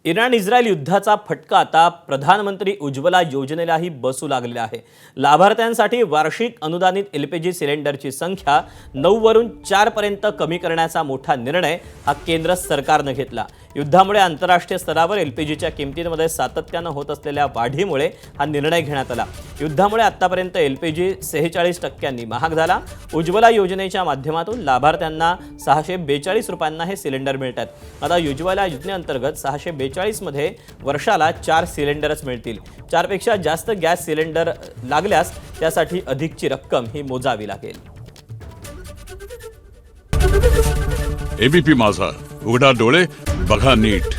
Iran Israel युद्धाचा फटका आता प्रधानमंत्री उज्ज्वला योजनेलाही बसू लागलेला आहे। लाभार्थ्यांसाठी वार्षिक अनुदानित एलपीजी सिलेंडरची संख्या 9 वरून 4 पर्यंत कमी करण्याचा मोठा निर्णय हा केंद्र सरकारने घेतला। युद्धामुळे आंतरराष्ट्रीय स्तरावर एलपीजीच्या किमतींमध्ये सातत्याने होत असलेल्या वाढीमुळे हा निर्णय घेण्यात आला। युद्धामुळे आतापर्यंत एलपीजी 46% महाग झाला। उज्ज्वला योजनेच्या माध्यमातून लाभार्थ्यांना 642 रुपयांना हे सिलेंडर मिळतात। आता उज्ज्वला योजनेअंतर्गत 642 मध्ये वर्षाला 4 सिलेंडरच मिळतील। 4 पेक्षा जास्त गॅस सिलेंडर लागल्यास त्यासाठी अधिकची रक्कम ही मोजावी लागेल। एबीपी माझा, उघडा डोळे बघा नीट।